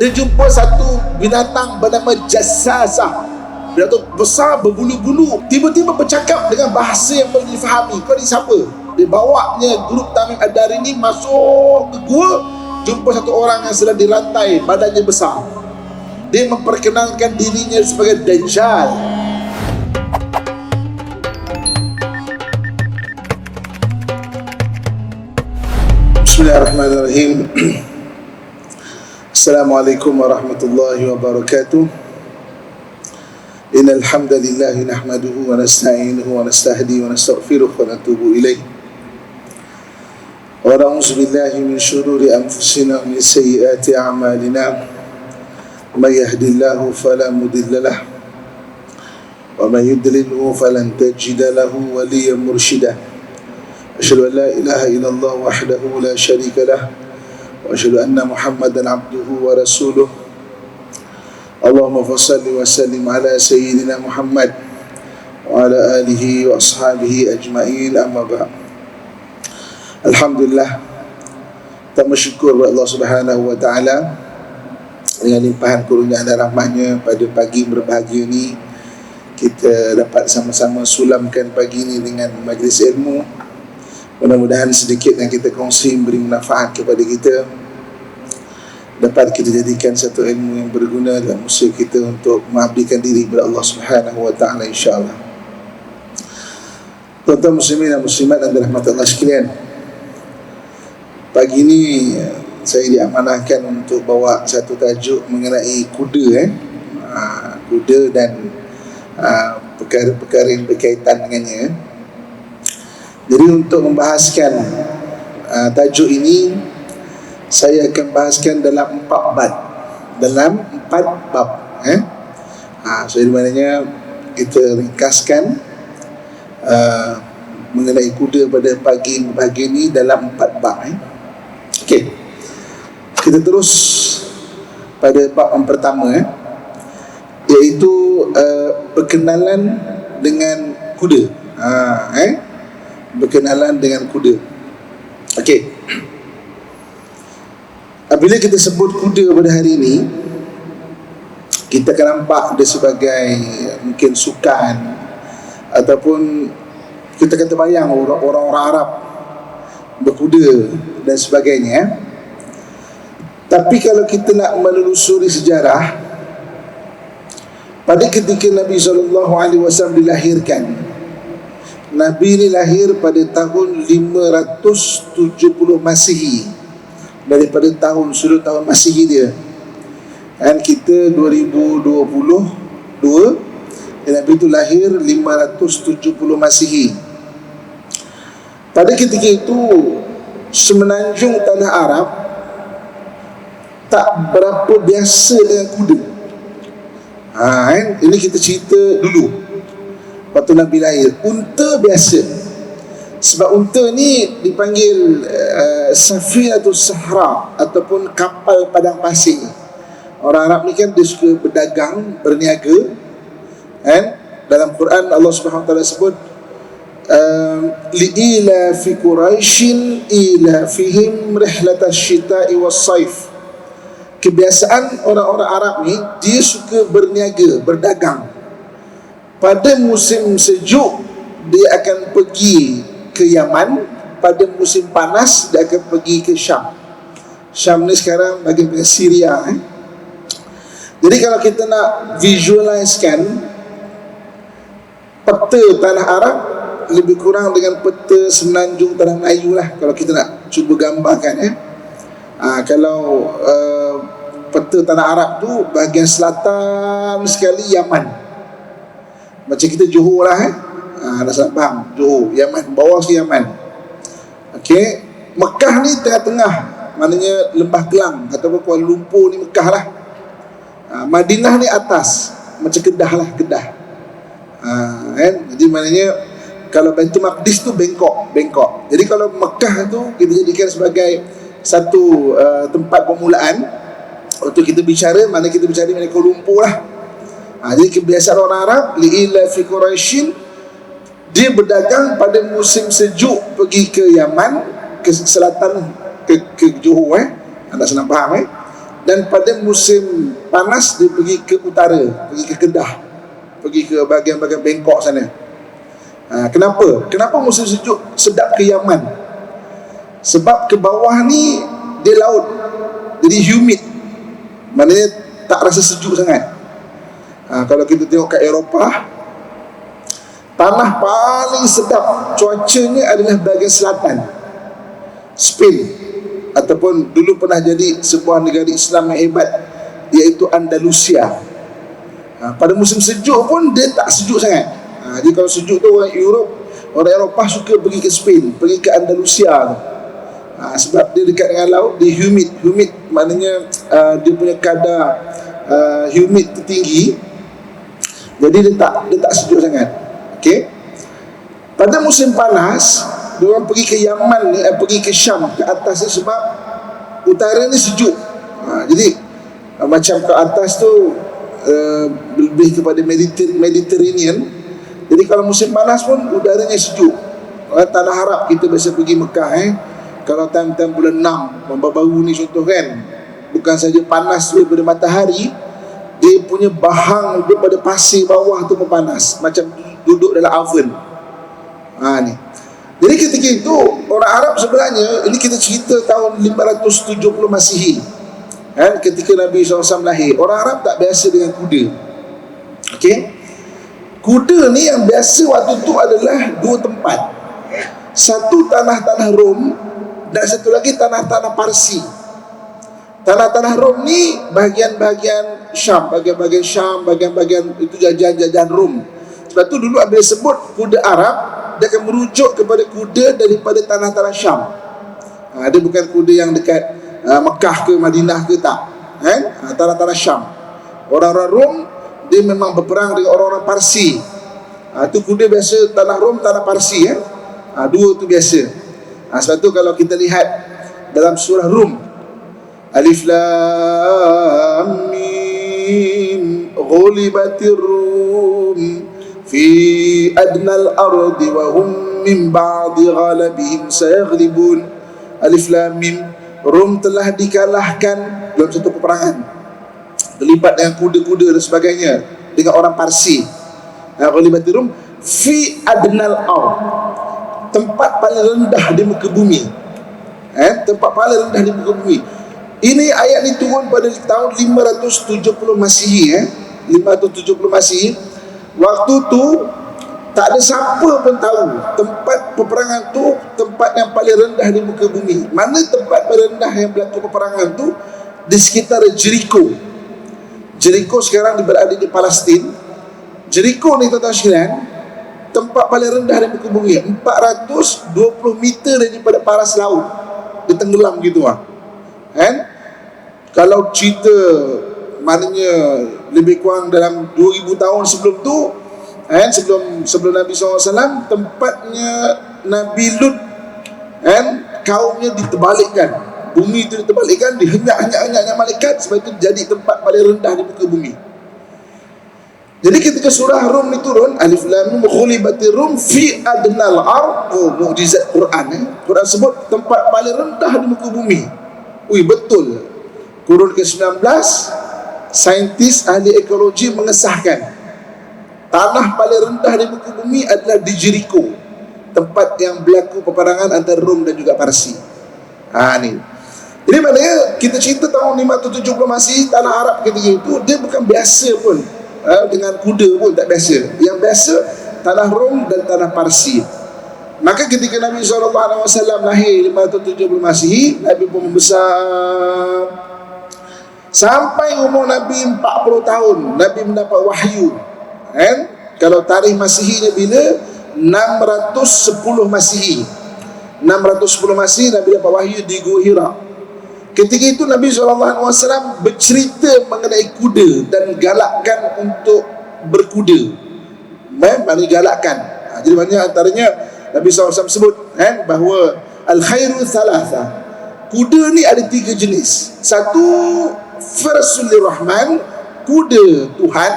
Dia jumpa satu binatang bernama Jassasah. Binatang besar berbulu-bulu, tiba-tiba bercakap dengan bahasa yang boleh difahami. Kau ni siapa? Dia bawanya grup Tamim Ad-Dari ni masuk ke gua, jumpa satu orang yang sedang dirantai, badannya besar. Dia memperkenalkan dirinya sebagai Dajjal. Bismillahirrahmanirrahim. Assalamualaikum warahmatullahi wabarakatuh. Innal hamdalillah nahmaduhu wa nasta'inuhu wa nastahdi wa nastaghfiruh wa natubu ilaih. Wa na'udzu billahi min shururi anfusina wa min sayyiati a'malina. May yahdihillahu fala mudilla lahu wa may yudlilhu falan tajida lahu waliyyan murshida. Asyhadu an la ilaha illallah wahdahu la syarika lah wa asyhadu anna Muhammadan abduhu wa rasuluh. Allahumma fassalli wa sallim ala sayyidina Muhammad wa ala alihi wa ashabihi ajma'in, amma ba'd. Alhamdulillah, kita bersyukur kepada Allah Subhanahu wa taala dengan limpahan kurnia dan rahmatnya. Pada pagi berbahagia ni kita dapat sama-sama sulamkan pagi ni dengan majlis ilmu. Mudah-mudahan sedikit yang kita kongsi beri manfaat kepada kita, dapat kita jadikan satu ilmu yang berguna dalam usaha kita untuk mengabdikan diri kepada Allah Subhanahu wa taala, insya-Allah. Tuan-tuan muslimin dan muslimat yang dirahmati Allah sekalian, pagi ini saya diamanahkan untuk bawa satu tajuk mengenai kuda, kuda dan perkara-perkara yang berkaitan dengannya. Jadi untuk membahaskan tajuk ini, saya akan bahaskan dalam 4 bab. Dalam 4 bab. So di mananya kita ringkaskan mengenai kuda pada pagi ini dalam 4 bab. Okey. Kita terus pada bab yang pertama, iaitu berkenalan dengan kuda. Berkenalan dengan kuda. Okey. Apabila kita sebut kuda pada hari ini, kita akan nampak dia sebagai mungkin sukan, ataupun kita akan terbayang orang-orang Arab berkuda dan sebagainya. Tapi kalau kita nak menelusuri sejarah, pada ketika Nabi SAW dilahirkan, Nabi ini lahir pada tahun 570 Masihi, daripada sudut tahun Masihi dia. Dan kita 2022, dan Nabi itu lahir 570 Masihi. Pada ketika itu, semenanjung tanah Arab tak berapa biasa dengan kuda. Ini kita cerita dulu waktu Nabi lahir. Unta biasa. Sebab unta ni dipanggil Safinatus Sahra, ataupun kapal padang pasir. Orang Arab ni kan dia suka berdagang, berniaga. Dalam Quran Allah Subhanahu wa taala sebut li'ila fi Quraisyin ila fihim rihlatash shita'i was-saif. Kebiasaan orang-orang Arab ni, dia suka berniaga, berdagang. Pada musim sejuk dia akan pergi ke Yaman, pada musim panas dia akan pergi ke Syam. Syam ni sekarang bagian Syria. Jadi kalau kita nak visualisekan peta tanah Arab, lebih kurang dengan peta semenanjung tanah Melayu lah, kalau kita nak cuba gambarkan. Kalau peta tanah Arab tu, bahagian selatan sekali Yaman, macam kita Johor lah. Dah sangat faham, Johor, Yaman, bawah si Yaman. Okey, Mekah ni tengah-tengah, maknanya Lembah Kelang ataupun Kuala Lumpur ni Mekah lah. Madinah ni atas, macam Kedah lah, Kedah. Jadi maknanya kalau Baitul Maqdis tu Bangkok. Jadi kalau Mekah tu kita jadikan sebagai satu tempat permulaan untuk kita bicara, mana kita bicara mengenai Kuala Lumpur lah. Jadi kebiasaan orang Arab, li'ila fi Quraisyin, dia berdagang pada musim sejuk pergi ke Yaman, ke selatan, ke Johor. Anda senang faham. Dan pada musim panas dia pergi ke utara, pergi ke Kedah, pergi ke bahagian-bahagian Bangkok sana. Kenapa? Kenapa musim sejuk sedap ke Yaman? Sebab ke bawah ni dia laut, jadi humid, maknanya tak rasa sejuk sangat. Kalau kita tengok kat Eropah, tanah paling sedap cuacanya adalah bahagian selatan, Spain, ataupun dulu pernah jadi sebuah negara Islam yang hebat, iaitu Andalusia. Pada musim sejuk pun dia tak sejuk sangat. Jadi kalau sejuk tu orang Eropah suka pergi ke Spain, pergi ke Andalusia tu. Sebab dia dekat dengan laut, dia humid maknanya dia punya kadar humid tertinggi, jadi dia tak sejuk sangat. Okey. Pada musim panas, dia orang pergi ke Yaman ni, pergi ke Syam, ke atas ni, sebab utara ni sejuk. Jadi macam ke atas tu lebih kepada Mediterranean. Jadi kalau musim panas pun udaranya sejuk. Tanah Arab kita biasa pergi Mekah kalau time-time bulan 6 baru ni contoh kan, bukan saja panas daripada matahari, dia punya bahang daripada pasir bawah tu pun panas, macam duduk dalam oven. Ni. Jadi ketika itu orang Arab sebenarnya, ini kita cerita tahun 570 Masihi, ketika Nabi SAW lahir. Orang Arab tak biasa dengan kuda. Okey, kuda ni yang biasa waktu tu adalah dua tempat. Satu tanah-tanah Rom, dan satu lagi tanah-tanah Parsi. Tanah-tanah Rom ni bahagian-bahagian Syam, bahagian-bahagian Syam, bahagian-bahagian itu jajahan Rom. Sebab tu dulu bila sebut kuda Arab, dia akan merujuk kepada kuda daripada tanah-tanah Syam. Dia bukan kuda yang dekat Mekah ke Madinah ke, tak. Tanah-tanah Syam. Orang-orang Rom dia memang berperang dengan orang-orang Parsi. Itu kuda biasa, tanah Rom, tanah Parsi. Dua tu biasa. Sebab tu kalau kita lihat dalam surah Rum, Alif Lam Mim, ghulibatir Rum fi adnal ardi wa hum min ba'di ghalabihim sayaghlibun. Alif Lam Mim, Rum telah dikalahkan dalam satu peperangan, terlibat dengan kuda-kuda dan sebagainya dengan orang Parsi. Ghulibatir Rum fi adnal ard, tempat paling rendah di muka bumi. Tempat paling rendah di muka bumi. Ini ayat ni turun pada tahun 570 Masihi. 570 Masihi. Waktu tu tak ada siapa pun tahu tempat peperangan tu, tempat yang paling rendah di muka bumi. Mana tempat paling rendah yang berlaku peperangan tu? Di sekitar Jericho. Jericho sekarang berada di Palestin. Jericho ni tuan-tuan sekalian, tempat paling rendah di muka bumi, 420 meter daripada paras laut, dia tenggelam gitu Kalau cerita maknanya lebih kurang dalam 2000 tahun sebelum tu, sebelum Nabi SAW, tempatnya Nabi Lut, kaumnya diterbalikkan, bumi itu diterbalikkan, dihenyak-henyak malaikat, sebab itu jadi tempat paling rendah di muka bumi. Jadi ketika surah Rum ni turun, Alif Lam Mim, ghulibatir Rum fi adnal ard, mukjizat Quran. Quran sebut tempat paling rendah di muka bumi. Betul. Kurun ke-19, saintis ahli ekologi mengesahkan tanah paling rendah di muka bumi adalah di Jericho, tempat yang berlaku peperangan antara Rom dan juga Parsi. Ni. Jadi maknanya kita cerita tahun 570 Masihi, tanah Arab ketika itu dia bukan biasa pun. Dengan kuda pun tak biasa. Yang biasa tanah Rom dan tanah Parsi. Maka ketika Nabi SAW lahir 570 Masihi, Nabi pun membesar sampai umur Nabi 40 tahun. Nabi mendapat wahyu. Kalau tarikh Masihinya bila? 610 Masihi. 610 Masihi Nabi dapat wahyu di Gua Hira. Ketika itu Nabi SAW bercerita mengenai kuda dan galakkan untuk berkuda. Maknanya galakkan. Jadi maknanya antaranya Nabi SAW sebut bahawa al-khairu thalatha, kuda ni ada 3 jenis. Satu, farsul rahman, kuda Tuhan.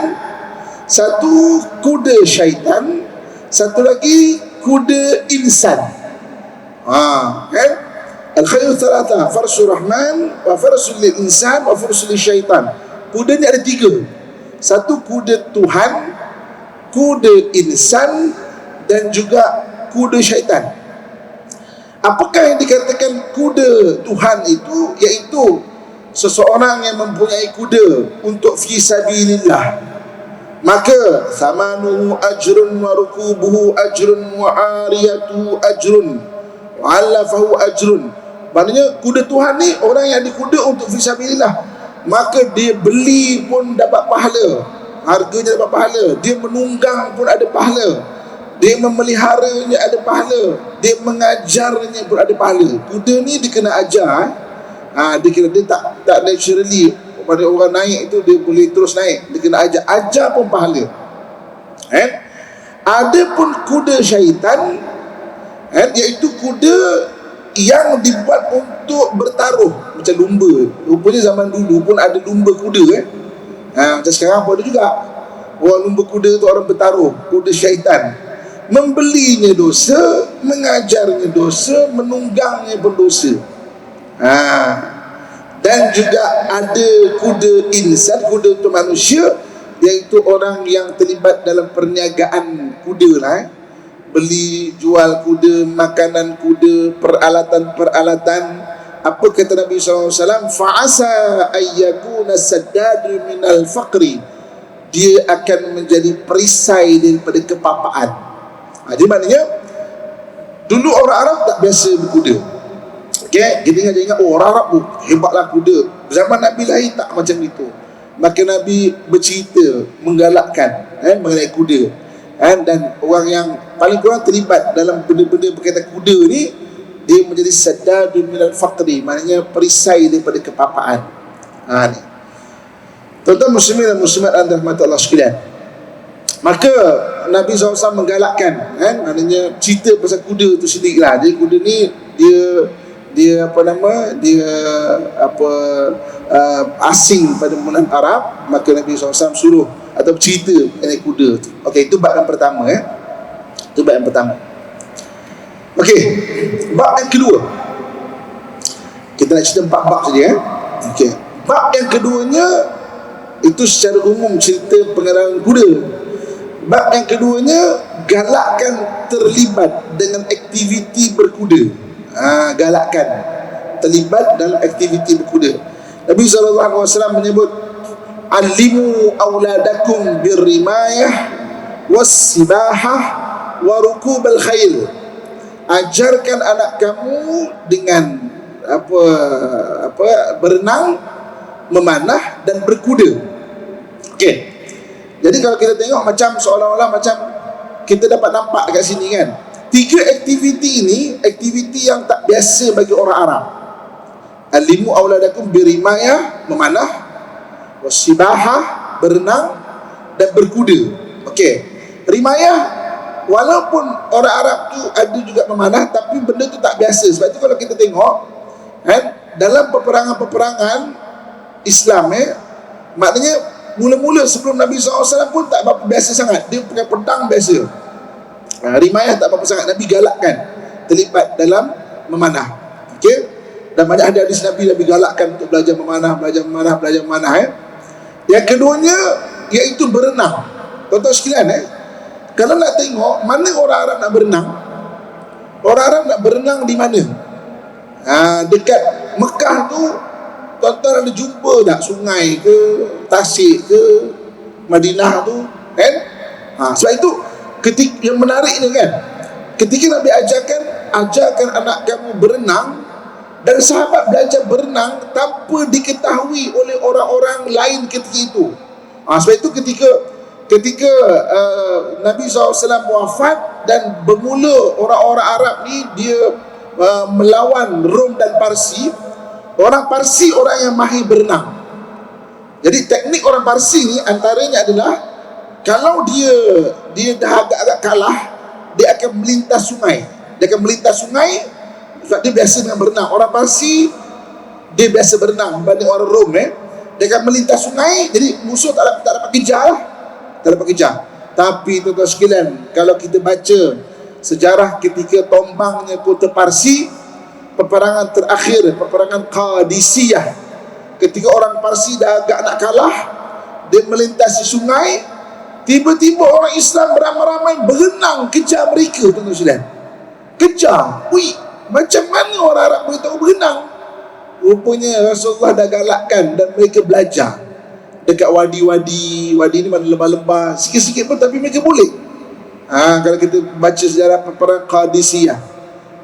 Satu, kuda syaitan. Satu lagi, kuda insan. Al-khayl thalatha, farsu rahman wa farsu lil insan wa farsu lil syaitan. Kuda ni ada 3. Satu kuda Tuhan, kuda insan, dan juga kuda syaitan. Apakah yang dikatakan kuda Tuhan itu? Iaitu seseorang yang mempunyai kuda untuk fi sabilillah, maka thamanuhu ajrun wa rukubuhu ajrun wa ariyatu ajrun wa alafahu ajrun. Maknanya kuda Tuhan ni, orang yang dikuda untuk fi sabilillah, maka dia beli pun dapat pahala, harganya dapat pahala. Dia menunggang pun ada pahala, dia memeliharanya ada pahala, dia mengajarnya pun ada pahala. Kuda ni dia kena ajar. Dia tak naturally pada orang naik itu dia boleh terus naik, dia kena ajar pun pahala. Ada pun kuda syaitan, iaitu kuda yang dibuat untuk bertaruh macam lumba. Rupanya zaman dulu pun ada lumba kuda. Macam sekarang pun ada juga. Orang lumba kuda tu orang bertaruh, kuda syaitan. Membelinya dosa, mengajarnya dosa, menunggangnya pun dosa. Dan juga ada kuda insan, kuda untuk manusia, iaitu orang yang terlibat dalam perniagaan kuda lah. Beli, jual kuda, makanan kuda, peralatan-peralatan. Apa kata Nabi SAW? Fa'asa ayyakuna saddadu minal faqri. Dia akan menjadi perisai daripada kepapaan. Jadi maknanya dulu orang Arab tak biasa berkuda. Kita ingat orang Arab tu hebatlah kuda. Zaman Nabi lahir tak macam itu. Maka Nabi bercerita, menggalakkan mengenai kuda. Dan orang yang paling kurang terlibat dalam benda-benda berkaitan kuda ni, dia menjadi saddadun minal faqri, maknanya perisai daripada kepapaan. Ni tuan-tuan muslimin dan muslimat anda rahmat Allah sekalian, maka Nabi SAW menggalakkan, maknanya cerita pasal kuda tu sendiri lah. Jadi kuda ni dia asing pada penggunaan Arab. Maka Nabi SAW suruh atau cerita mengenai kuda tu. Okey, itu bab yang pertama. Itu bab yang pertama. Okey, bab yang kedua, kita nak cerita 4 bab saja. Okey, bab yang keduanya itu secara umum cerita pengenalan kuda. Bab yang keduanya galakkan terlibat dengan aktiviti berkuda. Galakkan terlibat dalam aktiviti berkuda. Nabi SAW menyebut, alimu auladakum birrimayah wassibahah wa rukubal khail. Ajarkan anak kamu dengan berenang, memanah dan berkuda. Okey. Jadi kalau kita tengok macam seolah-olah macam kita dapat nampak dekat sini kan, 3 aktiviti ini aktiviti yang tak biasa bagi orang Arab. Alimu auladakum birimayah, memanah, wasibahah, berenang, dan berkuda. Okey. Rimayah, walaupun orang Arab tu ada juga memanah, tapi benda tu tak biasa. Sebab itu kalau kita tengok dalam peperangan-peperangan Islam, maknanya mula-mula sebelum Nabi SAW pun tak apa biasa sangat. Dia pakai pedang biasa. Rimayah tak apa sangat. Nabi galakkan terlibat dalam memanah. Okey. Dan banyak hadis Nabi galakkan untuk belajar memanah. Yang keduanya iaitu berenang. Tuan-tuan sekalian, kalau nak tengok mana orang Arab nak berenang, orang Arab nak berenang di mana? Dekat Mekah tu, tuan-tuan ada jumpa tak sungai ke, tasik ke, Madinah tu, kan? Sebab itu yang menariknya kan, ketika Nabi ajarkan anak kamu berenang, dan sahabat belajar berenang tanpa diketahui oleh orang-orang lain ketika itu. Sebab itu ketika Nabi SAW wafat dan bermula orang-orang Arab ni dia melawan Rom dan Parsi. Orang Parsi orang yang mahir berenang. Jadi teknik orang Parsi ni antaranya adalah kalau dia dah agak-agak kalah, dia akan melintas sungai. Sebab dia biasa dengan berenang. Orang Parsi dia biasa berenang berbanding orang Rom. Dia akan melintas sungai, jadi musuh tak dapat kejar lah. Tak dapat kejar. Tapi tuan-tuan sekalian, kalau kita baca sejarah ketika tombangnya kota Parsi, peperangan terakhir, peperangan Qadisiyah, ketika orang Parsi dah agak nak kalah, dia melintasi sungai, tiba-tiba orang Islam beramai-ramai berenang kejar mereka, tuan-tuan sekalian. Kejar. Ui, macam mana orang Arab boleh tahu berenang? Rupanya Rasulullah dah galakkan dan mereka belajar dekat wadi-wadi. Wadi ni mana lembah-lembah, sikit-sikit pun tapi mereka boleh. Kalau kita baca sejarah peperangan Qadisiyah,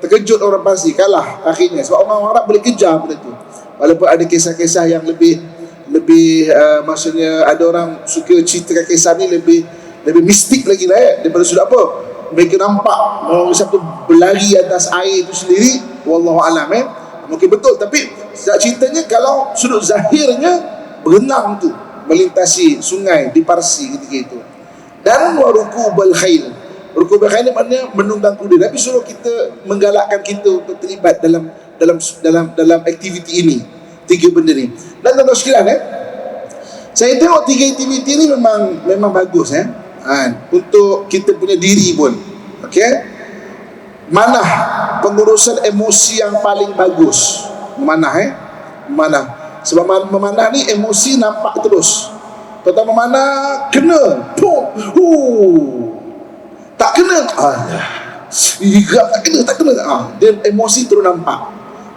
terkejut orang Parsi, kalah akhirnya sebab orang Arab boleh kejar benda tu. Walaupun ada kisah-kisah yang lebih maksudnya ada orang suka ceritakan kisah ni lebih mistik lagi lah daripada sudut apa, mereka nampak orang Islam tu berlari atas air itu sendiri. Wallahu alam, mungkin betul, tapi ceritanya kalau sudut zahirnya berenang tu melintasi sungai di Parsi ketika itu. Dan warukubal khail, rukubal khail ni maknanya menunggang kuda. Tapi suruh kita menggalakkan kita untuk terlibat dalam aktiviti ini, tiga benda ni. Dan tuan-tuan sekalian, saya tengok tiga aktiviti ni memang bagus untuk kita punya diri pun. Okey, manah pengurusan emosi yang paling bagus, memanah. Sebab memanah ni emosi nampak terus. Tuan-tuan memanah kena, tak kena, tak kena, dia emosi terus nampak.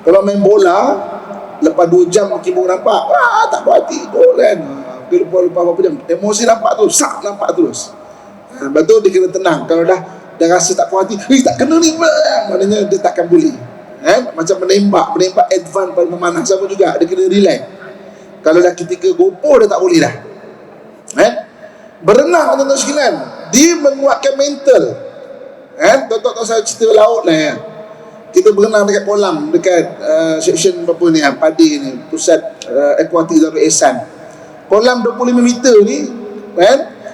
Kalau main bola, lepas 2 jam mungkin baru nampak, tak berhati gol kan. Lepas berapa jam, emosi nampak terus, nampak terus. Lepas tu dia kena tenang. Kalau dah rasa tak puas hati, tak kena ni, maknanya dia takkan boleh. Macam menembak advance pada memanah sama juga, dia kena relax. Kalau dah ketika gopoh dah tak boleh dah. Berenang, tuan-tuan sekalian, dia menguatkan mental. Tuan-tuan saya cerita laut lah kita berenang dekat kolam, dekat section berapa ni, Padi ni, pusat akuatik Darul Ihsan. Kolam 25 meter ni,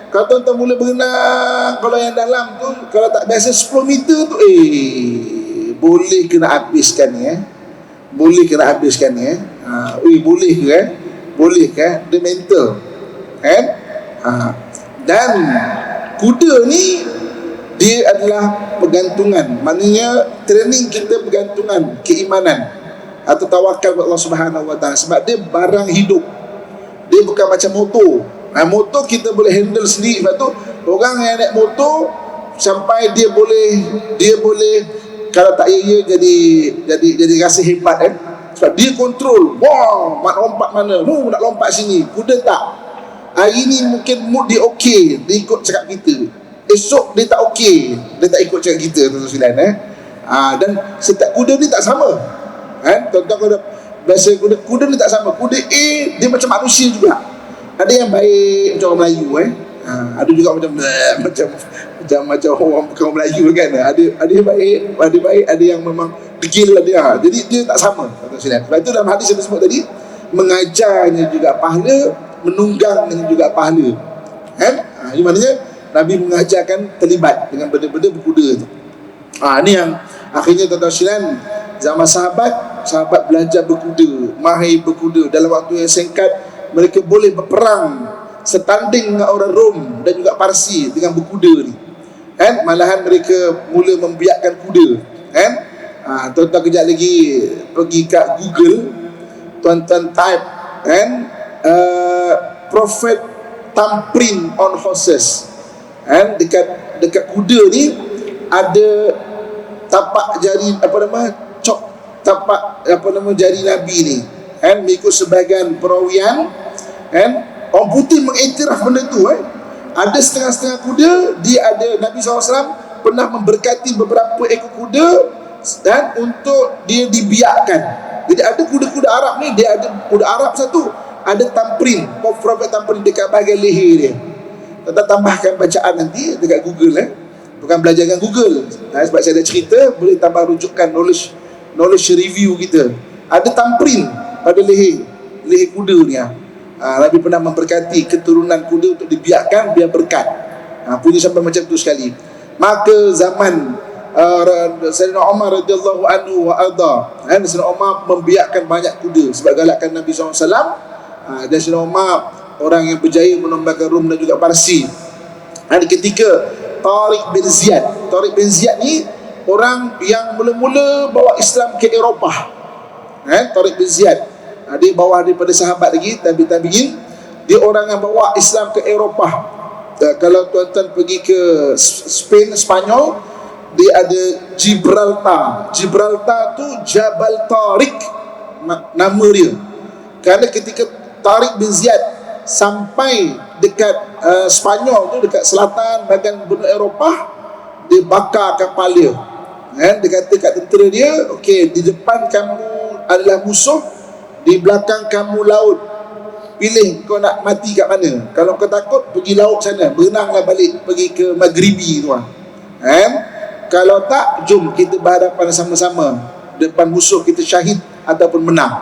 kalau tuan-tuan mula berenang, kalau yang dalam tu, kalau tak biasa 10 meter tu, boleh kena habiskan ni, boleh kena habiskan ni, boleh ke boleh ke, dia mental, dan kuda ni dia adalah pergantungan, maknanya training kita pergantungan keimanan atau tawakal kepada Allah Subhanahu Wa Taala, sebab dia barang hidup, dia bukan macam motor. Motor kita boleh handle sendiri. Sebab tu orang yang naik motor sampai dia boleh kalau tak jadi rasa hebat sebab dia kontrol. Nak lompat mana, nak lompat sini. Kuda tak. Hari ni mungkin mood dia okey, dia ikut cakap kita. Esok dia tak okey, dia tak ikut cakap kita, tuan-tuan sekalian. Dan setiap kuda ni tak sama. Tuan-tuan kalau biasa kuda ni tak sama. Kuda A dia macam manusia juga. Ada yang baik macam orang Melayu, ada juga macam orang bukan orang Melayu kan. Ada yang baik, ada yang memang degil lah dia. Jadi dia tak sama, tuan-tuan sekalian. Sebab itu dalam hadis yang disebut tadi, mengajarnya juga pahala, menunggangnya juga pahala. Ini maknanya Nabi mengajarkan terlibat dengan benda-benda berkuda tu. Ini yang akhirnya tuan-tuan sekalian, zaman sahabat belajar berkuda, mahir berkuda. Dalam waktu yang singkat mereka boleh berperang setanding dengan orang Rom dan juga Parsi dengan berkuda ni. Malahan mereka mula membiakkan kuda. Tuan-tuan kejap lagi pergi kat Google, tuan-tuan type Prophet Tamprin on horses. Dekat kuda ni ada tapak jari jari Nabi ni. Mengikut sebahagian perawian, orang putih mengiktiraf benda tu. Ada setengah-setengah kuda, dia ada, Nabi SAW pernah memberkati beberapa ekor kuda dan untuk dia dibiakkan. Jadi ada kuda-kuda Arab ni, dia ada kuda Arab satu, ada tamprin, Prophet Tamprin dekat bahagian leher dia. Kita tambahkan bacaan nanti dekat Google, bukan belajar dengan Google, sebab saya ada cerita, boleh tambah rujukan knowledge review kita. Ada tamprin pada leher kuda ni. Nabi pernah memberkati keturunan kuda untuk dibiarkan biar berkat. Punya sampai macam tu sekali. Maka zaman Sayyidina Umar radhiyallahu anhu wa arda, Sayyidina Umar membiarkan banyak kuda sebab galakkan Nabi SAW. Dan Sayyidina Umar orang yang berjaya menambahkan Rom dan juga Parsi. Ketika Tariq bin Ziyad ni orang yang mula-mula bawa Islam ke Eropah, Tariq bin Ziyad. Dia bawah daripada sahabat lagi, tabi'in. Dia orang yang bawa Islam ke Eropah. Kalau tuan-tuan pergi ke Spain, Spanyol, dia ada Gibraltar. Gibraltar tu Jabal Tariq, nama dia. Kerana ketika Tariq bin Ziyad sampai dekat Spanyol tu, dekat selatan bahagian benua Eropah, dia bakar kapal dia. Dia kata kat tentera dia, okey, di depan kamu adalah musuh, di belakang kamu laut. Pilih kau nak mati kat mana. Kalau kau takut, pergi laut sana, berenanglah balik pergi ke Maghribi tu. Kalau tak, jom kita berhadapan sama-sama depan musuh, kita syahid ataupun menang.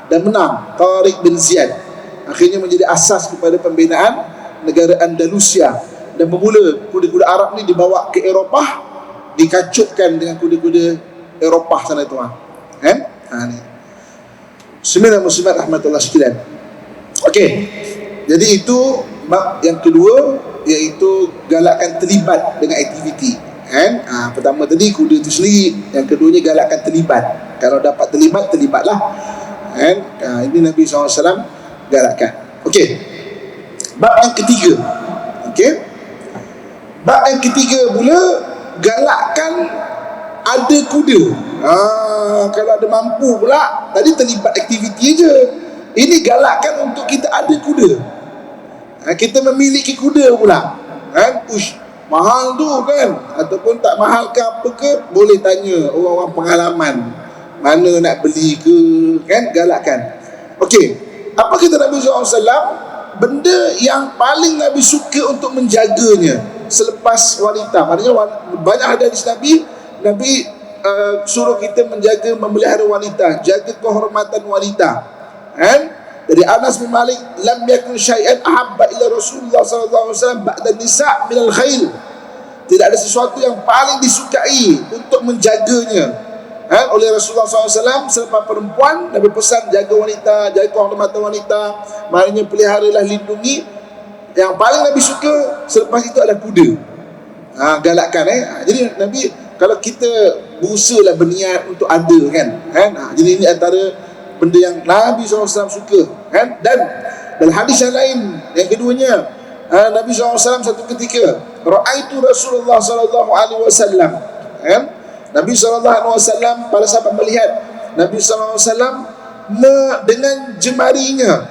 Dan menang Tariq bin Ziyad. Akhirnya menjadi asas kepada pembinaan negara Andalusia. Dan bermula kuda-kuda Arab ni dibawa ke Eropah, dikacutkan dengan kuda-kuda Eropah sana tu. Ni Muslimin dan muslimat rahmatullah sekalian. Okey, jadi itu bab yang kedua, iaitu galakkan terlibat dengan aktiviti. Pertama tadi kuda itu sendiri, yang keduanya galakkan terlibat. Kalau dapat terlibat, terlibatlah. Ini Nabi SAW galakkan. Okey, bab yang ketiga. Okey, bab yang ketiga pula, galakkan ada kuda. Kalau ada mampu pula, tadi terlibat aktiviti je, ini galakkan untuk kita ada kuda. Kita memiliki kuda pula. Mahal tu kan, ataupun tak mahal ke apa ke, boleh tanya orang-orang pengalaman, mana nak beli ke, kan, galakkan. Okey, apa kata Nabi SAW? Benda yang paling Nabi suka untuk menjaganya selepas wanita. Maknanya banyak hadis Nabi suruh kita menjaga, memelihara wanita, jaga kehormatan wanita. Dari Anas bin Malik, lam yakun syai'an ahabba ila Rasulullah sallallahu alaihi wasallam ba'da nisa' minal khail. Tidak ada sesuatu yang paling disukai untuk menjaganya oleh Rasulullah SAW selepas perempuan. Nabi pesan jaga wanita, jaga kehormatan wanita, maknanya peliharalah, lindungi. Yang paling Nabi suka selepas itu adalah kuda. Galakkan. Jadi Nabi, kalau kita berusahalah berniat untuk ada kan. Jadi ini antara benda yang Nabi SAW suka. Dan dalam hadis yang lain, yang keduanya, Nabi SAW satu ketika, ra'aitu Rasulullah SAW, Nabi SAW, para sahabat melihat Nabi SAW dengan jemarinya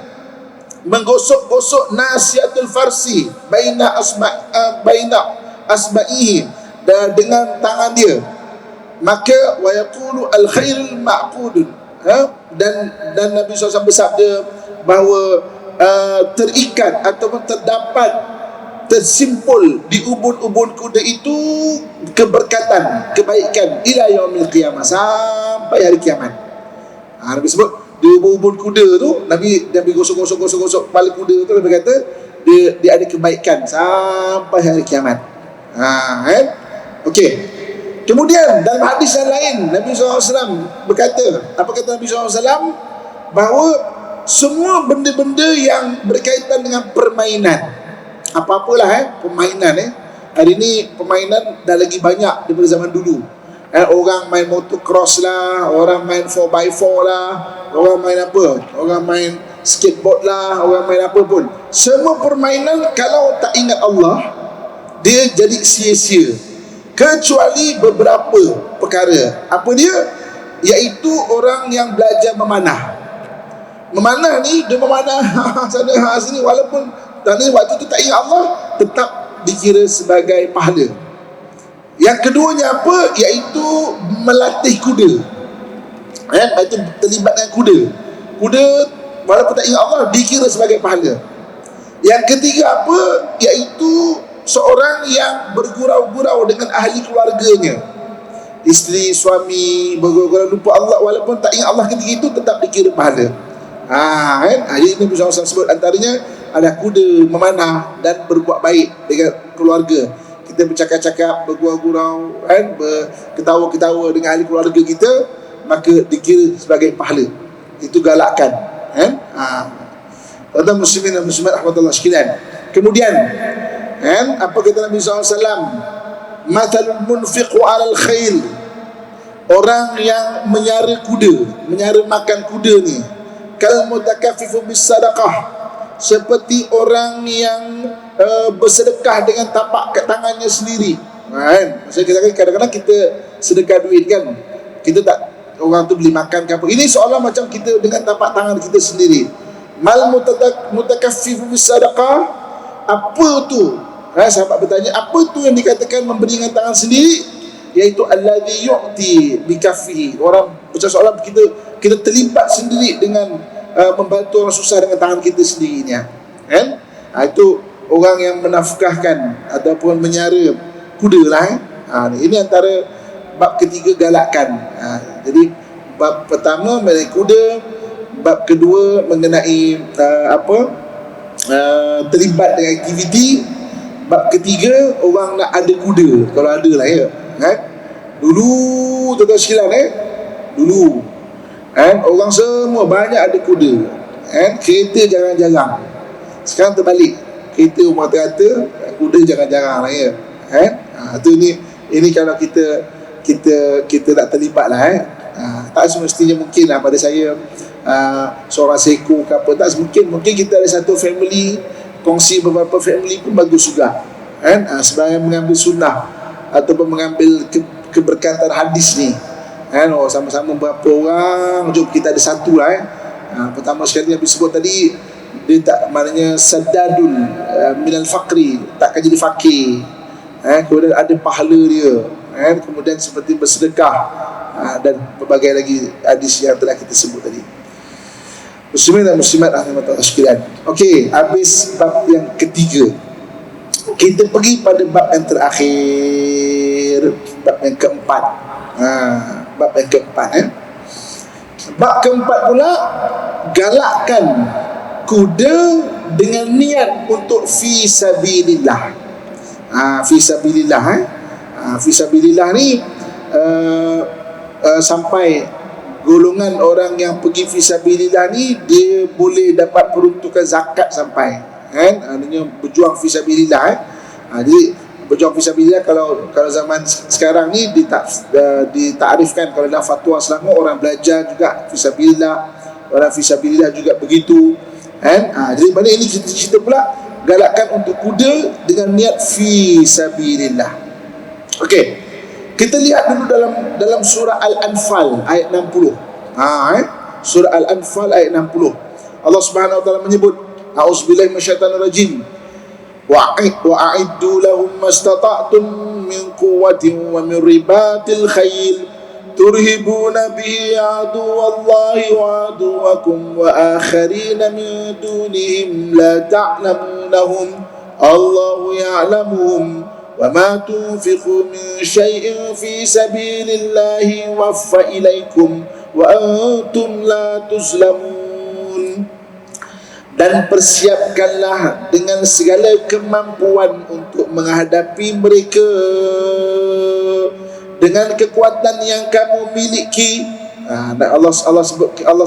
menggosok-gosok nasiatul farsi baina asba'ihi, dengan tangan dia. Maka wa yaqulu al khairul ma'qudun, dan Nabi SAW bersabda bahawa terikat ataupun tersimpul di ubun-ubun kuda itu keberkatan, kebaikan ila yaumil qiyamah, sampai hari kiamat. Nabi sebut di ubun-ubun kuda tu, Nabi gosok-gosok kepala kuda tu, Nabi kata dia ada kebaikan sampai hari kiamat. Okey. Kemudian dalam hadis yang lain, Nabi SAW berkata, apa kata Nabi SAW? Bahawa semua benda-benda yang berkaitan dengan permainan, apa-apalah permainan, hari ni permainan dah lagi banyak daripada zaman dulu. Orang main motocross lah, orang main 4x4 lah, orang main apa, orang main skateboard lah, orang main apa pun. Semua permainan kalau tak ingat Allah, dia jadi sia-sia, kecuali beberapa perkara. Apa dia? Iaitu orang yang belajar memanah. Memanah ni, dia memanah sana sini, walaupun tadi waktu tu tak ingat Allah, tetap dikira sebagai pahala. Yang keduanya apa? Iaitu melatih kuda. Itu terlibat dengan kuda. Kuda walaupun tak ingat Allah, dikira sebagai pahala. Yang ketiga apa? Iaitu seorang yang bergurau-gurau dengan ahli keluarganya, isteri, suami, bergurau-gurau lupa Allah, walaupun tak ingat Allah ketika itu, tetap dikira pahala. Jadi Nabi SAW sebut antaranya ada kuda, memanah, dan berbuat baik dengan keluarga. Kita bercakap-cakap, bergurau-gurau, berketawa-ketawa dengan ahli keluarga kita, maka dikira sebagai pahala. Itu galakkan. Tuan-tuan muslimin dan muslimat rahmatullah sekalian. Kemudian apa kata Nabi SAW? mathalul munfiqu 'alal khail, orang yang menyara kuda, menyara makan kuda ni, kal mutakaffifu bis sadaqah, seperti orang yang bersedekah dengan tapak tangannya sendiri. Kan? Maksudnya kadang-kadang kita sedekah duit kan, kita tak, orang tu beli makan ke apa, ini seolah macam kita dengan tapak tangan kita sendiri. Mal mutakaffifu bis sadaqah, apa tu? Sahabat bertanya, apa tu yang dikatakan memberi dengan tangan sendiri? Iaitu alladhi yu'ti bikaffihi, orang macam seolah kita terlibat sendiri dengan membantu orang susah dengan tangan kita sendiri ni, kan? Itu orang yang menafkahkan ataupun menyara kuda lah. Ini antara bab ketiga, galakkan. Jadi bab pertama menaik kuda, bab kedua mengenai terlibat dengan aktiviti, bab ketiga orang nak ada kuda, kalau ada lah ya, kan? Dulu tuan-tuan sekalian, dulu kan orang semua banyak ada kuda, kan? Kereta jarang-jarang. Sekarang terbalik, kereta umur rata-rata, kuda jarang-jarang lah ya, kan? Tu ini kalau kita nak terlibat lah, tak semestinya mungkin lah pada saya seorang seko ke apa, tak mungkin kita ada satu family, kongsi beberapa family pun bagus juga, kan? Sebagai mengambil sunnah ataupun mengambil keberkatan hadis ni, kan? Sama-sama berapa orang, jom kita ada satu lah. Pertama sekali yang disebut tadi, dia tak, maknanya sadadul minal faqri, takkan jadi fakir, kemudian ada pahala dia, kemudian seperti bersedekah, dan berbagai lagi hadis yang telah kita sebut tadi. Muslimin dan muslimat rahimahullah sekalian. Okey, habis bab yang ketiga, kita pergi pada bab yang terakhir, bab yang keempat. Bab yang keempat, bab keempat pula, galakkan kuda dengan niat untuk fi sabilillah. Fi sabilillah, fi sabilillah ni sampai golongan orang yang pergi fisabilillah ni, dia boleh dapat peruntukan zakat sampai, kan? Artinya berjuang fisabilillah. Jadi berjuang fisabilillah, kalau zaman sekarang ni ditakrifkan, kalau dalam fatwa Selangor, orang belajar juga fisabilillah, orang fisabilillah juga begitu, kan? Jadi pada ini cerita pula galakkan untuk kuda dengan niat fisabilillah. Okey, kita lihat dulu dalam surah Al-Anfal ayat 60. Surah Al-Anfal ayat 60. Allah Subhanahu wa taala menyebut, a'udzubillahi minasyaitonir rajim. Wa'iddu lahum mastata'tum min quwwatin wa min ribatil khayl turhibuna bihi aduwallahi wa aduwakum wa akharina min dunihim la ta'lamunahum Allahu ya'lamuhum وَمَا تُنْفِقُوا مِنْ شَيْءٍ فِي سَبِيلِ اللَّهِ وَفَّ إِلَيْكُمْ وَأَنْتُمْ لَا تُظْلَمُونَ. Dan persiapkanlah dengan segala kemampuan untuk menghadapi mereka dengan kekuatan yang kamu miliki. Dan Allah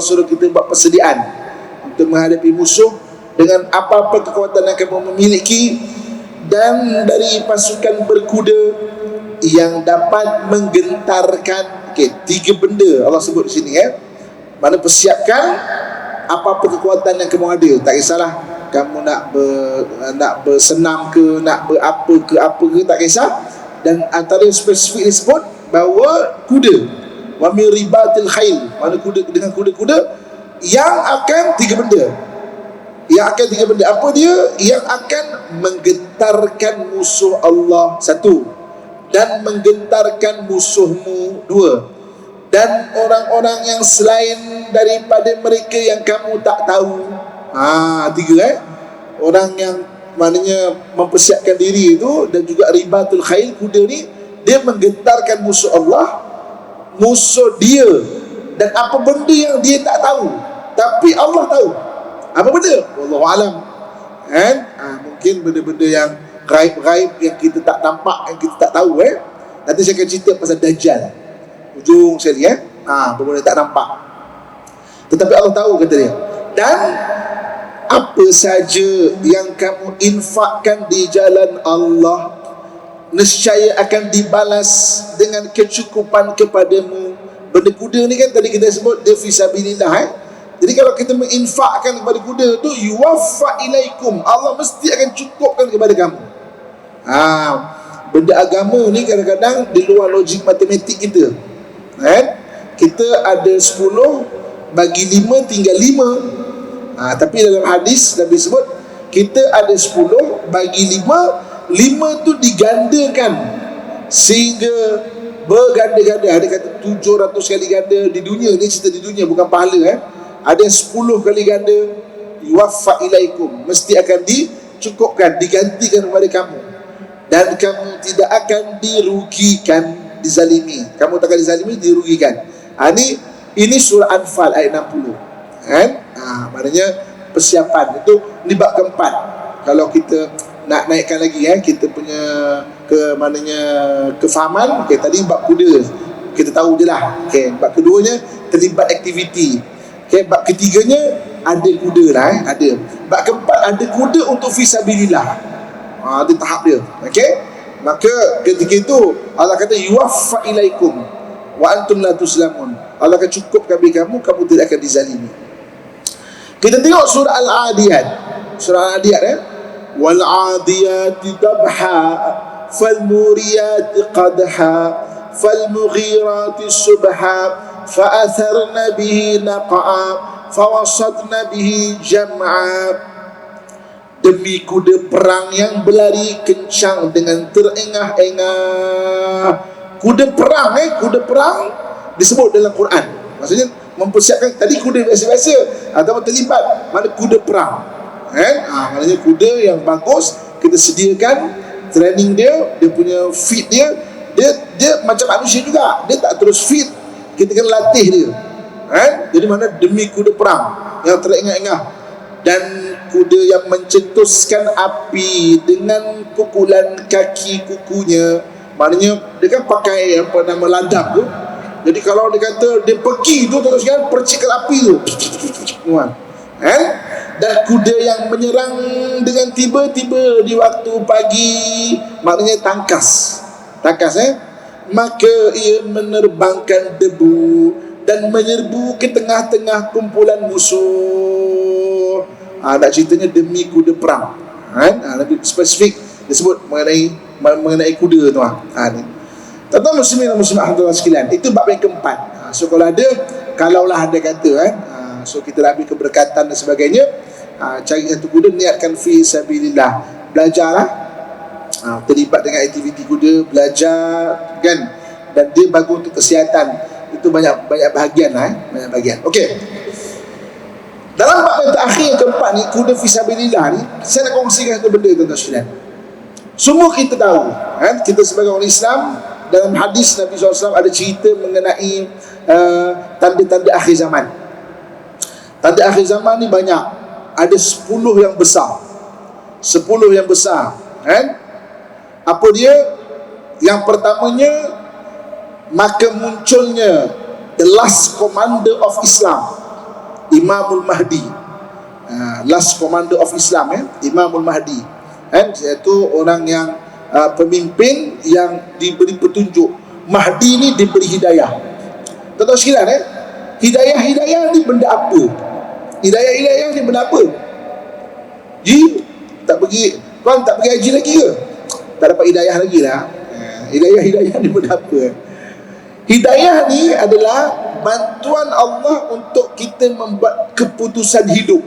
suruh kita buat persediaan untuk menghadapi musuh dengan apa-apa kekuatan yang kamu memiliki, dan dari pasukan berkuda yang dapat menggentarkan. Tiga benda Allah sebut di sini, mana persiapkan apa-apa kekuatan yang kamu ada. Tak kisahlah kamu nak bersenam ke, nak berapa ke, tak kisah. Dan antara spesifik disebut bahawa kuda, wa min ribatil khail, mana kuda, dengan kuda-kuda yang akan tiga benda. Apa dia? Yang akan menggentarkan musuh Allah, satu, dan menggentarkan musuhmu, dua, dan orang-orang yang selain daripada mereka yang kamu tak tahu. Tiga, orang yang maknanya mempersiapkan diri itu, dan juga ribatul khail, kuda ni dia menggentarkan musuh Allah, musuh dia, dan apa benda yang dia tak tahu tapi Allah tahu. Apa benda? Wallahu alam. Mungkin benda-benda yang gaib-gaib yang kita tak nampak, yang kita tak tahu. Nanti saya akan cerita pasal Dajjal ujung sekali, benda tak nampak, tetapi Allah tahu, kata dia. Dan apa saja yang kamu infakkan di jalan Allah, nescaya akan dibalas dengan kecukupan kepadamu. Benda kuda ni kan tadi kita sebut dia fisabilillah Jadi kalau kita menginfakkan kepada kuda tu, yuwaffa ilaikum, Allah mesti akan cukupkan kepada kamu. Benda agama ni kadang-kadang di luar logik matematik kita. Kita ada 10 bagi 5 tinggal 5. Tapi dalam hadis Nabi sebut kita ada 10 bagi 5 tu digandakan sehingga berganda-ganda. Ada kata 700 kali ganda di dunia ni, cerita di dunia bukan pahala. Ada 10 kali ganda, yuwaffa ilaikum, mesti akan dicukupkan, digantikan kepada kamu, dan kamu tidak akan dirugikan, dizalimi. Kamu tak akan dizalimi, dirugikan. Ini surah Anfal ayat 60 maknanya persiapan itu di bab keempat. Kalau kita nak naikkan lagi kita punya kefahaman. Tadi bab kuda kita tahu je lah. Bab keduanya terlibat aktiviti. Bab ketiganya ada kuda lah. Ada. Bab keempat ada kuda untuk fisabilillah. Ada tahap dia. Maka ketika itu Allah kata yuwaffa ilaikum wa antum la tuslamun. Allah akan cukup kepada kamu, kamu tidak akan dizalimi. Kita tengok surah Al-Adiyat. Surah Al-Adiyat wal adiyati dabha fal muriyati qadha fal mughirati subha fa atharna bihi naqa'a fa wasadna bihi jam'a. Demi kuda perang yang berlari kencang dengan terengah-engah. Kuda perang disebut dalam Quran. Maksudnya mempersiapkan. Tadi kuda biasa-biasa atau terlibat, mana kuda perang. Maknanya kuda yang bagus, kita sediakan training dia punya fit dia macam manusia juga. Dia tak terus fit, kita kena latih dia. Jadi mana demi kuda perang yang terengah-engah, dan kuda yang mencetuskan api dengan pukulan kaki kukunya. Maknanya dia kan pakai ladang tu. Jadi kalau dia kata dia pergi tu terus kan percikan api tu. Dan kuda yang menyerang dengan tiba-tiba di waktu pagi, maknanya tangkas. Maka ia menerbangkan debu dan menyerbu ke tengah-tengah kumpulan musuh. Nak ceritanya demi kuda perang. Lebih spesifik disebut mengenai kuda tu. Tuan-tuan muslimin dan muslimat alhamdulillah sekalian, itu bab yang keempat. So kalaulah ada kata so kita nak ambil keberkatan dan sebagainya, cari satu kuda, niatkan fi sabilillah, belajarlah, terlibat dengan aktiviti kuda, belajar kan, dan dia bagus untuk kesihatan. Itu banyak bahagian banyak bahagian. Okey, dalam bab yang terakhir yang keempat ni, kuda fi sabilillah ni, saya nak kongsikan satu benda tuan-tuan sekalian. Semua kita tahu kita sebagai orang Islam, dalam hadis Nabi SAW ada cerita mengenai tanda-tanda akhir zaman. Tanda akhir zaman ni banyak. Ada 10 yang besar. 10 yang besar. Apa dia? Yang pertamanya, maka munculnya the last commander of Islam, Imamul Mahdi. Last commander of Islam, Imamul Mahdi. Iaitu orang yang pemimpin yang diberi petunjuk. Mahdi ni diberi hidayah. Tuan-tuan sekalian, hidayah ni benda apa? Hidayah ni benda apa? Tak pergi haji lagi ke? Tak dapat hidayah lagi lah. Hidayah ni benda apa? Hidayah ni adalah bantuan Allah untuk kita membuat keputusan hidup.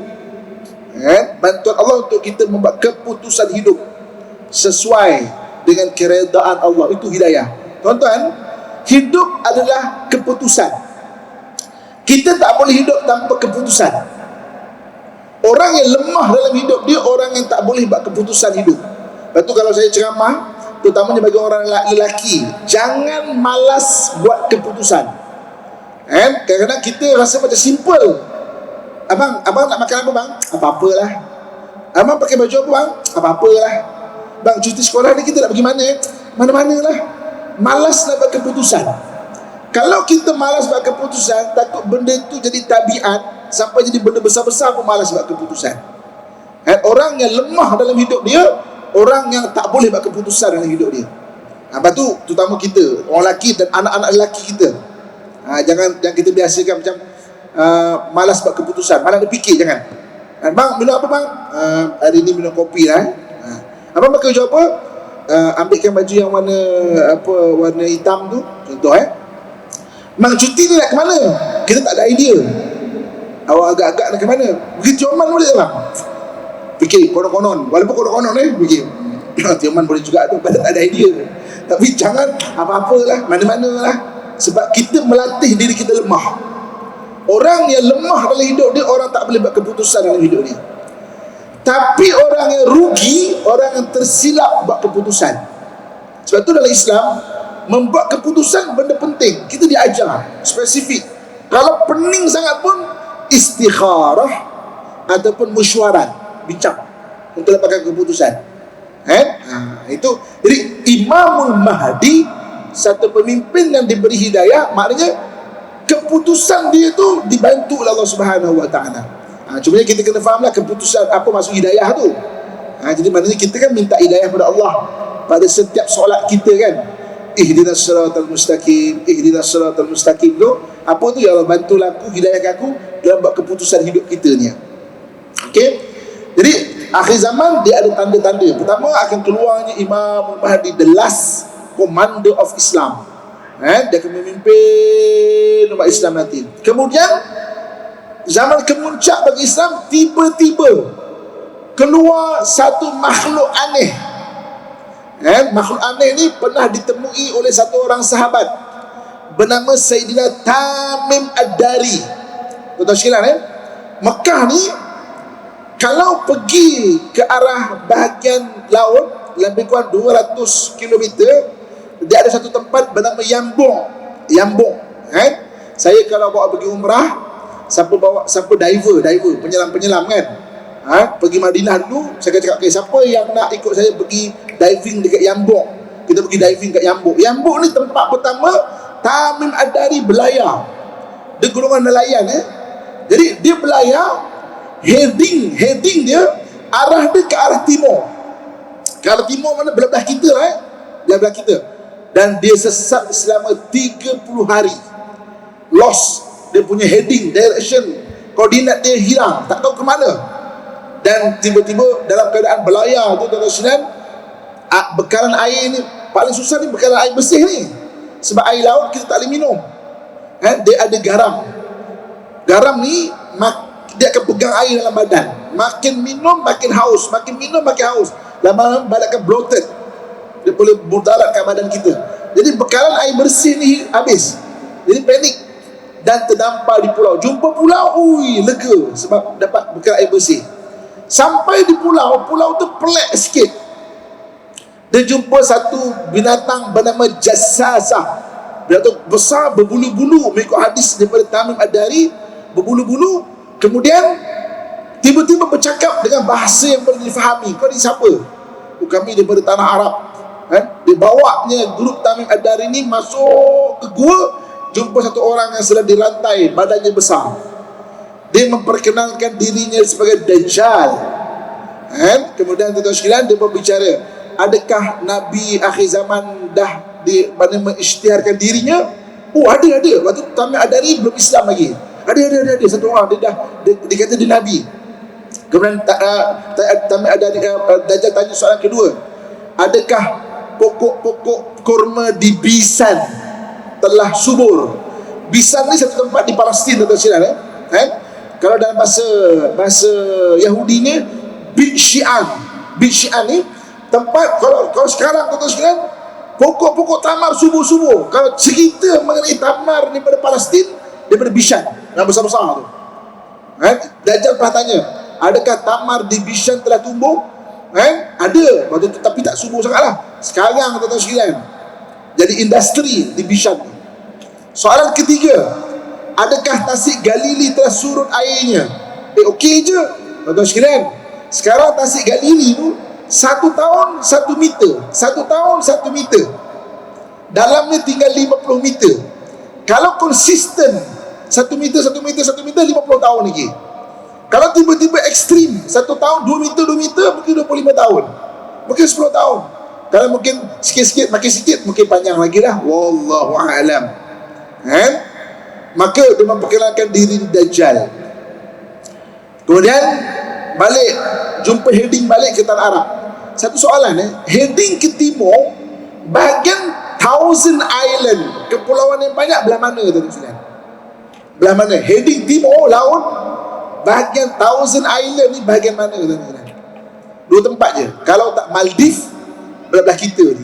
Bantuan Allah untuk kita membuat keputusan hidup sesuai dengan keredaan Allah. Itu hidayah. Tuan-tuan, hidup adalah keputusan. Kita tak boleh hidup tanpa keputusan. Orang yang lemah dalam hidup dia orang yang tak boleh buat keputusan hidup. Lepas tu kalau saya ceramah, terutamanya bagi orang lelaki, jangan malas buat keputusan. Kadang-kadang kita rasa macam simple. Abang nak makan apa bang? Apa-apalah. Abang pakai baju apa bang? Apa-apalah. Bang, cuti sekolah ni kita nak pergi mana? Mana-manalah. Malas nak buat keputusan. Kalau kita malas buat keputusan, takut benda itu jadi tabiat, sampai jadi benda besar-besar pun malas buat keputusan. Orang yang lemah dalam hidup dia, orang yang tak boleh buat keputusan dalam hidup dia. Lepas tu terutama kita orang lelaki dan anak-anak lelaki kita, jangan kita biasakan macam malas buat keputusan, malas dia fikir. Jangan, bang minum apa bang? Hari ni minum kopi lah. Abang pakai baju apa? Ambilkan baju yang warna hitam tu, contoh. Bang cuti ni nak ke mana? Kita tak ada idea. Awak agak-agak nak ke mana? Pergi Tioman boleh tak bang? Fikir konon-konon, walaupun konon-konon fikir Tioman boleh juga tu, tak ada idea. Tapi jangan apa-apalah, mana-mana lah. Sebab kita melatih diri kita lemah. Orang yang lemah dalam hidup dia, orang tak boleh buat keputusan dalam hidup dia. Tapi orang yang rugi, orang yang tersilap buat keputusan. Sebab tu dalam Islam, membuat keputusan benda penting. Kita diajar spesifik. Kalau pening sangat pun, istikharah ataupun mesyuarat, bincang untuk dapatkan keputusan. Itu. Jadi Imamul Mahdi, satu pemimpin yang diberi hidayah, maknanya keputusan dia tu dibantu oleh Allah Subhanahu Wa Taala. Cuma kita kena fahamlah keputusan apa maksud hidayah tu. Jadi maknanya kita kan minta hidayah pada Allah pada setiap solat kita kan. Ihdinas siratal mustaqim, ihdinas siratal mustaqim tu apa tu? Ya Allah, bantulah aku, hidayahkan aku dalam buat keputusan hidup kita ni. Okey. Jadi akhir zaman dia ada tanda-tanda. Pertama akan keluarnya Imam Mahdi, the last commander of Islam. Dia akan memimpin umat Islam nanti. Kemudian zaman kemuncak bagi Islam, tiba-tiba keluar satu makhluk aneh. Makhluk aneh ni pernah ditemui oleh satu orang sahabat bernama Sayyidina Tamim Ad-Dari. Tuan-tuan sekalian, Mekah ni kalau pergi ke arah bahagian laut lebih kurang 200 km, dia ada satu tempat bernama Yambung. Saya kalau bawa pergi umrah, siapa diver, penyelam kan, pergi Madinah dulu, saya cakap, siapa yang nak ikut saya pergi diving dekat Yambung? Kita pergi diving kat Yambung. Yambung ni tempat pertama Tamim Ad-Dari berlayar. Dia golongan nelayan. Jadi dia berlayar, heading dia, arah dia ke arah timur. Ke arah timur mana? Belah-belah kita belah-belah kita. Dan dia sesat selama 30 hari. Lost. Dia punya heading, direction, koordinat dia hilang, tak tahu ke mana. Dan tiba-tiba dalam keadaan berlayar tu, tuan-tuan, bekalan air ni paling susah ni, bekalan air bersih ni. Sebab air laut kita tak boleh minum. Dia ada garam. Garam ni dia akan pegang air dalam badan. Makin minum makin haus, makin minum makin haus. Lama-lama badan akan bloated. Dia boleh mudarat kat badan kita. Jadi bekalan air bersih ni habis. Jadi panik dan terdampar di pulau. Jumpa pulau, lega sebab dapat bekalan air bersih. Sampai di pulau tu pelik sikit. Dia jumpa satu binatang bernama Jassasah. Binatang besar, berbulu-bulu, mengikut hadis daripada Tamim Ad-Dari, berbulu-bulu. Kemudian tiba-tiba bercakap dengan bahasa yang boleh difahami. Kau ni siapa? Kami daripada tanah Arab. Dia bawanya grup Tamim Ad-Dari ni masuk ke gua, jumpa satu orang yang sedang dirantai, badannya besar. Dia memperkenalkan dirinya sebagai Dajjal. Kemudian tuan-tuan sekalian, dia berbicara, adakah Nabi akhir zaman dah mengisytiharkan dirinya? Ada. Waktu Tamim Ad-Dari belum Islam lagi. Ada satu orang dia kata dia Nabi. Kemudian Tamim Ad-Dari, Dajjal tanya soalan kedua, adakah pokok-pokok kurma di Bisan telah subur? Bisan ni satu tempat di Palestin, tuan-tuan. Kalau dalam bahasa Yahudinya Bit Syi'an ni tempat, kalau sekarang tuan-tuan, pokok-pokok tamar subur-subur. Kalau cerita mengenai tamar daripada Palestin, daripada Bishan yang besar-besar tu. Dajjal pernah tanya, adakah tamar di Bishan telah tumbuh? Ada, tapi tak subur sangatlah. Sekarang tuan-tuan sekalian, jadi industri di Bishan. Soalan ketiga, adakah Tasik Galili telah surut airnya? Okey je tuan-tuan sekalian. Sekarang Tasik Galili tu 1 tahun 1 meter, 1 tahun 1 meter, dalamnya tinggal 50 meter. Kalau konsisten 1 meter 50 tahun lagi. Kalau tiba-tiba ekstrim 1 tahun 2 meter, mungkin 25 tahun, mungkin 10 tahun. Kalau mungkin sikit-sikit, makin sikit, mungkin panjang lagi lah. Wallahu a'lam. Maka dia memperkenalkan diri Dajjal. Kemudian balik, jumpa heading balik ke tanah Arab. Satu soalan, heading ke timur, bahagian Thousand Island, kepulauan yang banyak, belah mana tuan-tuan? Belah mana? Heading timur laut, bahagian Thousand Island ni bahagian mana tuan-tuan? Dua tempat je. Kalau tak Maldives, belah kita ni.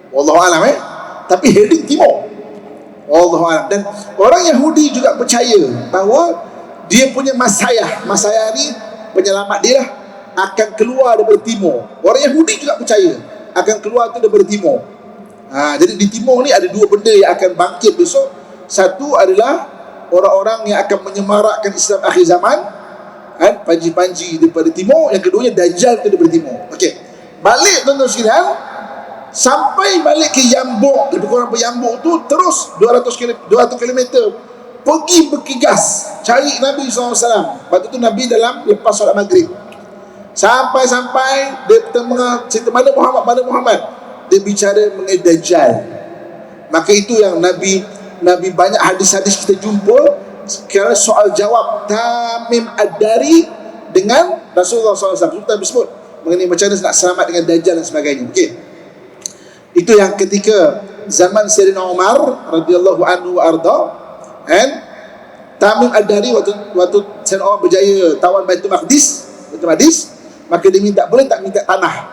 Wallahualam. Tapi heading timur. Wallahualam. Dan orang Yahudi juga percaya bahawa dia punya Masayah ni penyelamat dia lah, akan keluar daripada timur. Orang Yahudi juga percaya akan keluar tu daripada timur. Jadi di timur ni ada dua benda yang akan bangkit besok. Satu adalah orang-orang yang akan menyemarakkan Islam akhir zaman, panji-panji daripada timur. Yang keduanya Dajjal tu daripada timur. Okey, balik tuan-tuan sekalian, sampai balik ke Yambuk, lebih kurang Yambuk tu terus 200 km pergi bergegas cari Nabi SAW. Waktu tu Nabi dalam lepas solat maghrib, sampai dia tengah cerita mana Muhammad, dia bicara mengenai Dajjal. Maka itu yang Nabi banyak hadis-hadis kita jumpa sekarang soal jawab Tamim Ad-Dari dengan Rasulullah SAW. Kita sebut mengenai macam mana nak selamat dengan Dajjal dan sebagainya. Okey, itu yang ketika zaman Sayyidina Umar radhiyallahu anhu arda, Tamim Ad-Dari waktu Sayyidina Umar berjaya tawan Baitul Maqdis, maka dia minta, boleh tak minta tanah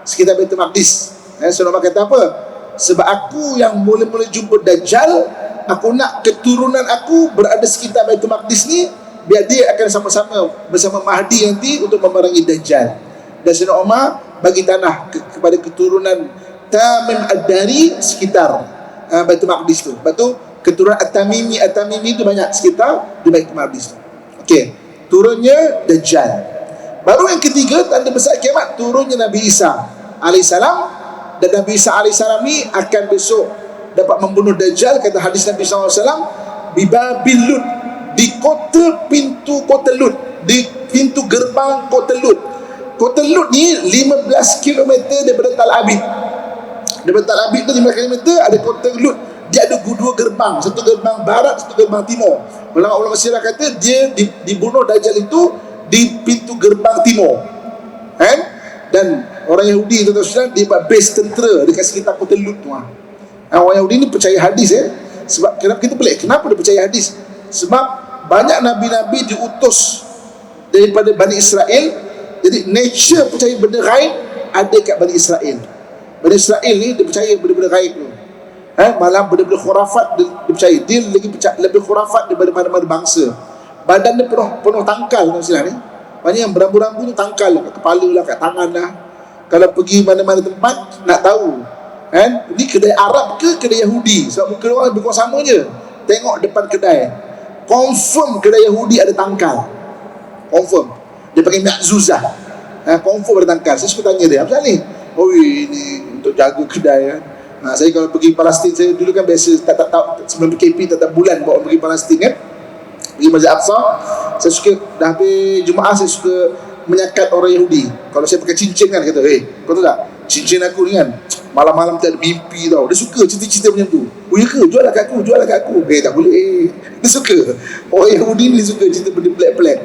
sekitar Baitul Maqdis. Sayyidina Umar kata apa? Sebab aku yang mula-mula jumpa Dajjal, aku nak keturunan aku berada sekitar Baitul Maqdis ni, biar dia akan sama-sama bersama Mahdi nanti untuk memerangi Dajjal. Dan Sayyidina Umar bagi tanah kepada keturunan Tamim Ad-Dari sekitar Baitul Maqdis tu. Lepas tu keturunan At-Tamimi tu banyak sekitar di Baitul Maqdis tu. Okey, turunnya Dajjal. Baru yang ketiga, tanda besar kiamat, turunnya Nabi Isa alaihissalam. Dan Nabi Isa alaihissalam ni akan besok dapat membunuh Dajjal. Kata hadis Nabi SAW, di Babil Lut, di pintu kota Lut, di pintu gerbang kota Lut. Kota Lut ni 15 km daripada Tal Abid. Daripada Tal Abid tu 15 km ada kota Lut. Dia ada dua gerbang, satu gerbang barat, satu gerbang timur. Ulama-ulama sirah kata dia dibunuh Dajjal itu di pintu gerbang timur. Dan orang Yahudi tu dia buat base tentera dekat sekitar kota Lut tu. Orang Yahudi ni percaya hadis. Sebab kenapa kita pelik, kenapa dia percaya hadis? Sebab banyak nabi-nabi diutus daripada Bani Israel. Jadi nature percaya benda gaib ada kat Bani Israel. Bani Israel ni dia percaya benda-benda gaib tu. Malah benda-benda khurafat dia percaya. Dia lebih khurafat daripada mana-mana bangsa. Badan dia penuh tangkal ni. Banyak yang berambu-rambu tu tangkal lah, kat kepala lah, kat tangan lah. Kalau pergi mana-mana tempat nak tahu, ni kedai Arab ke kedai Yahudi? Sebab muka orang lebih kurang sama je. Tengok depan kedai, confirm kedai Yahudi ada tangkal. Confirm. Dia pakai mi'zuzah, confirm ada tangkal. Saya suka tanya dia, apa ni? Oh, ini untuk jaga kedai. Saya kalau pergi Palestin, saya dulu kan biasa tak sebelum PKP tak bulan bawa pergi Palestin pergi Masjid Aqsa. Saya suka dah habis Jumaat, saya suka menyakat orang Yahudi. Kalau saya pakai cincin kan, kata, kau tahu tak, cincin aku ni kan malam-malam tak ada mimpi tau. Dia suka cerita-cerita macam tu. Oh ya ke? Jual lah kat aku. Tak boleh. Dia suka. Orang Yahudi ni suka cerita benda pelik-pelik.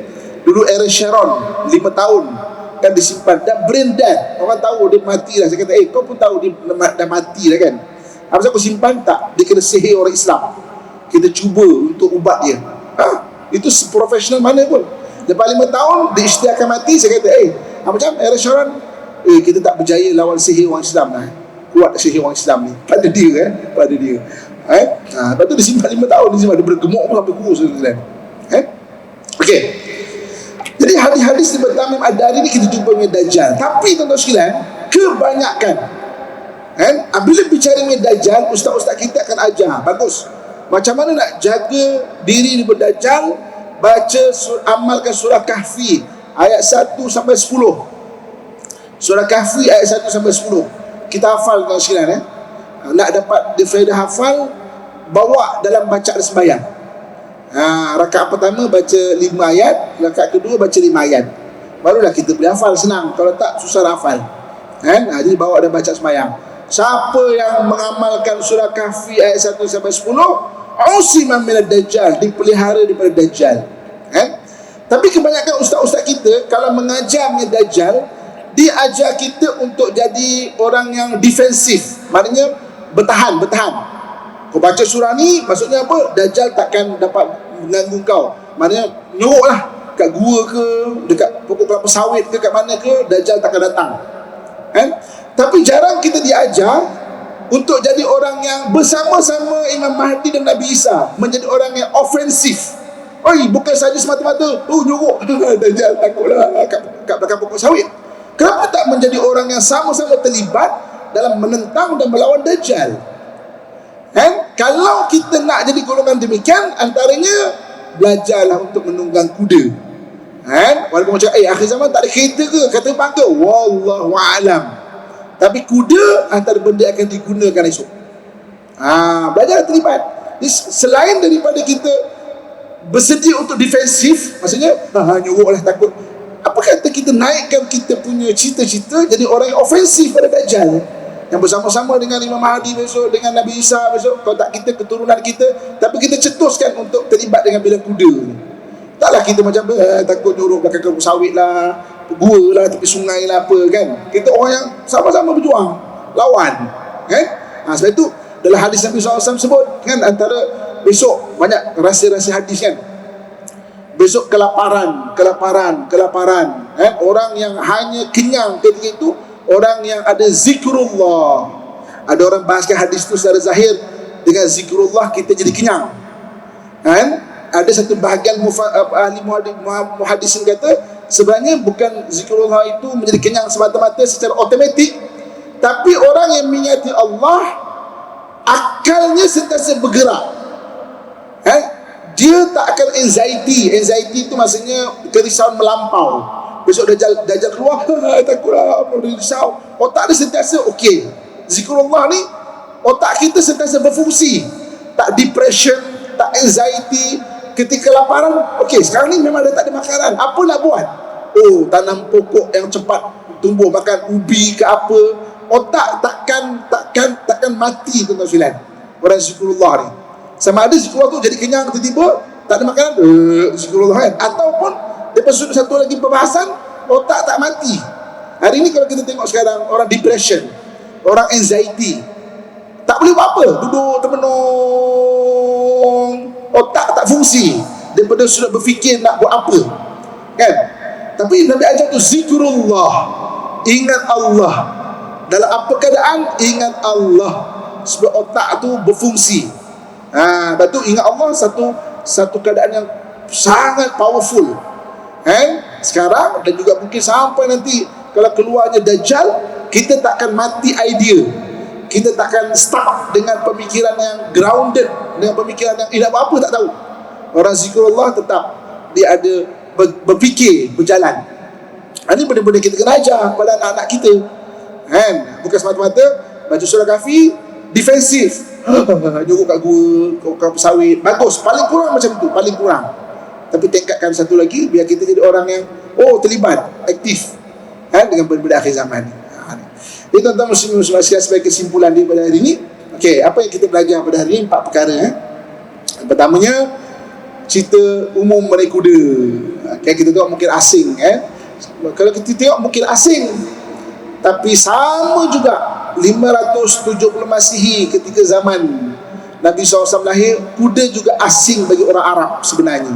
Dulu era Sharon 5 tahun kan disimpan, dan brain dead. Orang tahu dia mati lah. Saya kata, kau pun tahu dia dah mati lah kan. Apa saya kau simpan? Tak, dia kena sihir orang Islam. Kita cuba untuk ubat dia. Itu profesional mana pun. Lepas 5 tahun dia isytiharkan mati. Saya kata, macam era Sharon, kita tak berjaya lawan sihir orang Islam lah. Kuat sihir orang Islam ni pada dia. Lepas tu dia simpan 5 tahun. Dia bergemuk pun sampai kurus. Okey, jadi hadis-hadis di Tamim Ad-Dari ni kita jumpa dengan Dajjal. Tapi tuan-tuan sekalian, kebanyakan bila bicara dengan Dajjal, ustaz-ustaz kita akan ajar bagus macam mana nak jaga diri daripada Dajjal. Amalkan surah Kahfi ayat 1 sampai 10. Surah Kahfi ayat 1 sampai 10 kita hafal tuan sekalian. Nak dapat faedah hafal, bawa dalam bacaan sembahyang. Rakaat pertama baca 5 ayat, rakaat kedua baca 5 ayat. Barulah kita boleh hafal, senang. Kalau tak, susah hafal. kan? Jadi bawa dan baca sembahyang. Siapa yang mengamalkan surah Kahfi ayat 1 sampai 10, usiman minad dajjal, dipelihara daripada dajjal, kan? Tapi kebanyakan ustaz-ustaz kita kalau mengajar mengenai dajjal, dia ajar kita untuk jadi orang yang defensif, maknanya bertahan. Kau baca surah ni, maksudnya apa? Dajjal takkan dapat mengganggu kau. Maknanya nyoroklah kat gua ke, dekat pokok kelapa sawit ke, kat mana ke, Dajjal takkan datang, kan? Tapi jarang kita diajar untuk jadi orang yang bersama-sama Imam Mahdi dan Nabi Isa, menjadi orang yang ofensif. Bukan saja semata-mata nyorok Dajjal takutlah kat belakang pokok sawit. Kenapa tak menjadi orang yang sama-sama terlibat dalam menentang dan melawan Dajjal? Kan? Kalau kita nak jadi golongan demikian, antaranya belajarlah untuk menunggang kuda. Kan? Walaupun macam akhir zaman tak ada kereta ke, kata bangga, wallahu a'lam. Tapi kuda antara benda akan digunakan esok. Belajar terlibat. Jadi, selain daripada kita bersedia untuk defensif, maksudnya nyoroklah takut, apa kata kita naikkan kita punya cita-cita jadi orang yang ofensif pada Dajjal, yang bersama-sama dengan Imam Mahdi besok, dengan Nabi Isa besok. Kalau tak kita, keturunan kita, tapi kita cetuskan untuk terlibat dengan bela kuda. Taklah kita macam takut nyorok belakang kelapa sawit lah, gua lah, tepi sungai lah, apa kan. Kita orang yang sama-sama berjuang, lawan, kan? Sebab itu dalam hadis Nabi SAW sebut kan, antara besok banyak rahsia-rahsia hadis kan, besok kelaparan, kan? Orang yang hanya kenyang ketika itu orang yang ada zikrullah. Ada orang bahaskan hadis itu secara zahir, dengan zikrullah kita jadi kenyang, kan? Ada satu bahagian ahli muhadisin kata, sebenarnya bukan zikrullah itu menjadi kenyang semata-mata secara automatik, tapi orang yang mengingati Allah, akalnya sentiasa bergerak, dia tak akan anxiety itu maksudnya kerisauan melampau. Besok Dajjal keluar, takutlah, risau. Otak dia sentiasa okey. Zikrullah ni, otak kita sentiasa berfungsi, tak depression, tak anxiety. Ketika laparan, okey, sekarang ni memang dah tak ada makanan, apa nak buat? Tanam pokok yang cepat tumbuh, makan ubi ke apa. Otak takkan mati, tuan-tuan sekalian. Orang zikrullah ni, sama ada zikrullah tu jadi kenyang tiba-tiba tak ada makanan, zikrullah kan, ataupun lepas satu lagi perbahasan, otak tak mati. Hari ni kalau kita tengok sekarang, orang depression, orang anxiety, tak boleh buat apa, duduk termenung, otak tak fungsi, daripada sudah berfikir nak buat apa, kan? Tapi Nabi ajar tu zikrullah, ingat Allah dalam apa keadaan, ingat Allah, sebab otak tu berfungsi. Lepas tu ingat Allah satu keadaan yang sangat powerful, kan? Sekarang dan juga mungkin sampai nanti kalau keluarnya Dajjal, kita takkan mati idea, kita takkan stuck dengan pemikiran yang grounded, dengan pemikiran yang apa tak tahu. Orang zikrullah tetap dia ada berfikir, berjalan. Ini benda-benda kita kena ajar kepada anak-anak kita, kan? Bukan semata-mata baca surah Kahfi defensif, nyorok kat gua, kat pesawit, bagus, paling kurang macam itu, paling kurang. Tapi tingkatkan satu lagi, biar kita jadi orang yang terlibat, aktif, kan, dengan benda-benda akhir zaman ni. Jadi tuan-tuan muslimin sekalian, sebagai kesimpulan dia pada hari ini, okey, apa yang kita belajar pada hari ini? 4 perkara. Yang pertamanya, cerita umum mengenai kuda. Okay, kita tengok mungkin asing, kalau kita tengok mungkin asing, tapi sama juga 570 Masihi, ketika zaman Nabi SAW lahir, kuda juga asing bagi orang Arab sebenarnya.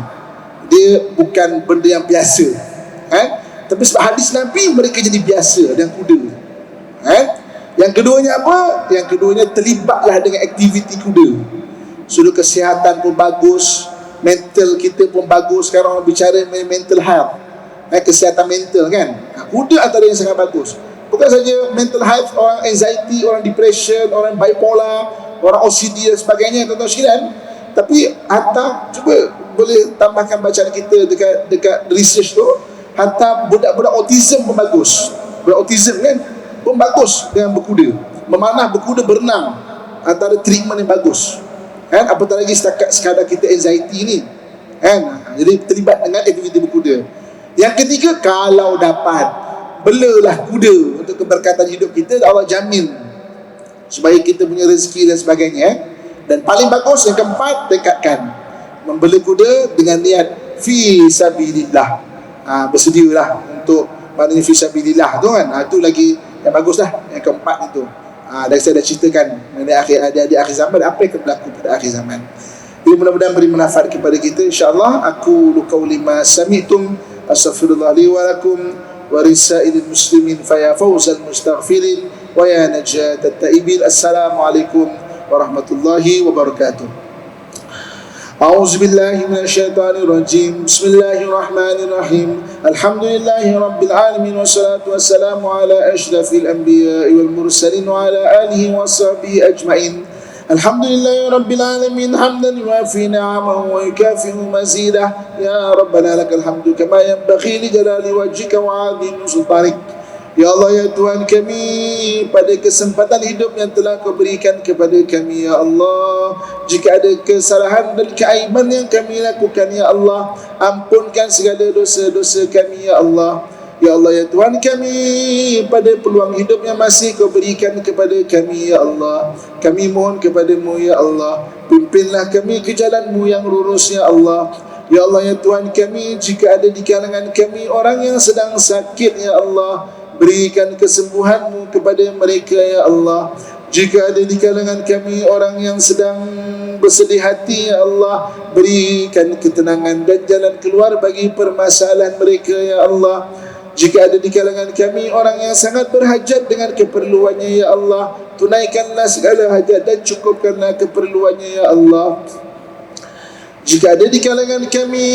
Dia bukan benda yang biasa, tapi sebab hadis Nabi, mereka jadi biasa dengan kuda. Yang keduanya apa? Yang keduanya, terlibatlah dengan aktiviti kuda. Sudut kesihatan pun bagus, mental kita pun bagus. Sekarang orang bicara mental health, kesihatan mental, kan? Kuda antara yang sangat bagus. Bukan saja mental health, orang anxiety, orang depression, orang bipolar, orang OCD dan sebagainya, tuan-tuan sekalian. Tapi hatta, cuba boleh tambahkan bacaan kita dekat research tu, hatta budak-budak autism pun bagus. Budak autism kan pun bagus dengan berkuda. Memanah berkuda, berenang, antara treatment yang bagus, kan? Apatah lagi sekadar kita anxiety ni, kan? Jadi terlibat dengan aktiviti berkuda. Yang ketiga, kalau dapat belalah kuda untuk keberkatan hidup kita, Allah jamin supaya kita punya rezeki dan sebagainya. Dan paling bagus yang keempat, dekatkan membela kuda dengan niat fi sabilillah. Bersedialah untuk maknanya fi sabilillah tu kan. Itu lagi yang bagus lah, yang keempat itu. Dan saya dah ceritakan mengenai di akhir zaman, apa yang akan berlaku pada akhir zaman. Jadi mudah-mudahan beri manfaat kepada kita, insya-Allah. Aku qauli ma sami'tum, astaghfirullah li wa lakum wa risailil muslimin fa ya fawzal mustaghfirin wa ya najatat taibin. Assalamualaikum warahmatullahi wabarakatuh. A'udzu billahi minasyaitonir rajim. Bismillahirrahmanirrahim. Alhamdulillahi rabbil alamin wassalatu wassalamu ala asyrafil anbiya'i wal mursalin wa ala alihi washabihi ajmain. Alhamdulillahi rabbil alamin hamdan yuwafi ni'amahu wa yukafi'u mazidah. Ya rabbana lakal hamdu kama yanbaghi li jalali wajhika wa 'azimi sultanik. Ya Allah, ya Tuhan kami, pada kesempatan hidup yang telah Kau berikan kepada kami, ya Allah, jika ada kesalahan dan keaiban yang kami lakukan, ya Allah, ampunkan segala dosa-dosa kami, ya Allah. Ya Allah, ya Tuhan kami, pada peluang hidup yang masih Kau berikan kepada kami, ya Allah, kami mohon kepadamu, ya Allah, pimpinlah kami ke jalan-Mu yang lurus, ya Allah. Ya Allah, ya Tuhan kami, jika ada di kalangan kami orang yang sedang sakit, ya Allah, berikan kesembuhan-Mu kepada mereka, ya Allah. Jika ada di kalangan kami orang yang sedang bersedih hati, ya Allah, berikan ketenangan dan jalan keluar bagi permasalahan mereka, ya Allah. Jika ada di kalangan kami orang yang sangat berhajat dengan keperluannya, ya Allah, tunaikanlah segala hajat dan cukupkanlah keperluannya, ya Allah. Jika ada di kalangan kami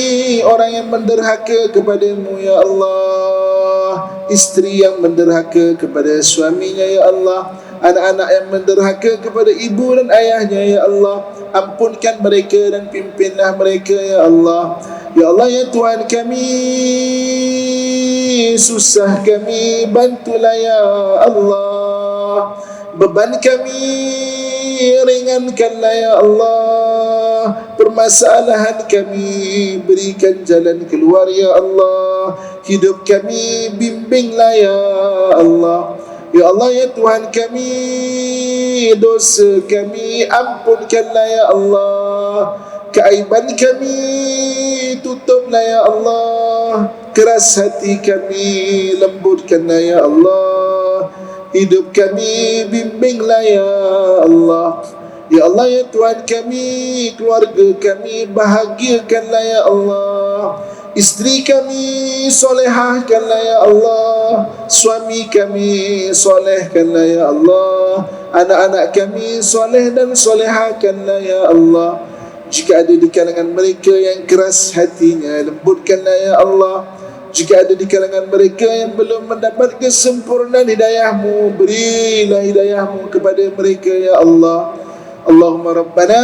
orang yang menderhaka kepadamu, ya Allah, isteri yang menderhaka kepada suaminya, ya Allah, anak-anak yang menderhaka kepada ibu dan ayahnya, ya Allah, ampunkan mereka dan pimpinlah mereka, ya Allah. Ya Allah, ya Tuhan kami, susah kami, bantulah, ya Allah. Beban kami ringankanlah, ya Allah. Permasalahan kami berikan jalan keluar, ya Allah. Hidup kami bimbinglah, ya Allah. Ya Allah, ya Tuhan kami, dosa kami ampunkanlah, ya Allah. Keaiban kami tutuplah, ya Allah. Keras hati kami lembutkanlah, ya Allah. Hidup kami bimbinglah, ya Allah. Ya Allah, ya Tuhan kami, keluarga kami bahagiakanlah, ya Allah. Isteri kami solehahkanlah, ya Allah. Suami kami solehkanlah, ya Allah. Anak-anak kami soleh dan solehahkanlah, ya Allah. Jika ada di kalangan mereka yang keras hatinya, lembutkanlah, ya Allah. Jika ada di kalangan mereka yang belum mendapat kesempurnaan hidayah-Mu, berilah hidayah-Mu kepada mereka, ya Allah. Allahumma Rabbana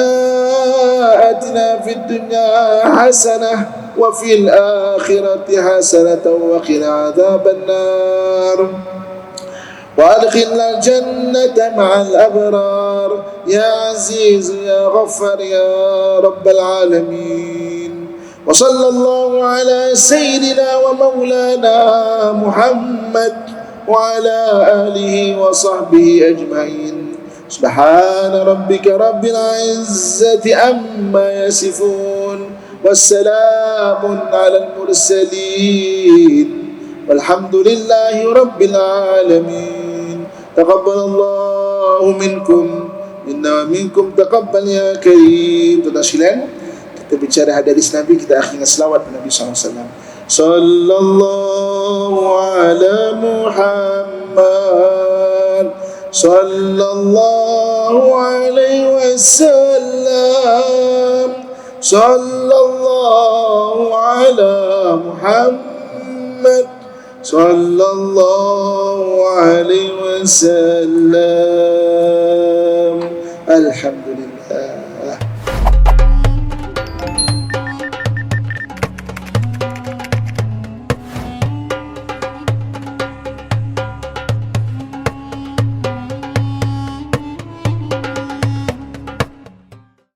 atina fid dunya hasanah wa fil akhirati hasanah wa qina adzaban nar wa adkhilna al-jannata ma'al abrar ya aziz ya ghaffar ya rabbal alamin. وصلى الله على سيدنا ومولانا محمد وعلى آله وصحبه أجمعين. سبحان ربك رب العزة عما يصفون والسلام على المرسلين والحمد لله رب العالمين. تقبل الله منكم منا ومنكم تقبل يا كريم. Tuan-tuan kita bicara hadis Nabi, kita akhirnya selawat Nabi SAW. Sallallahu ala Muhammad, sallallahu alaihi wasallam, sallallahu ala Muhammad, sallallahu alaihi wasallam. Alhamdulillah.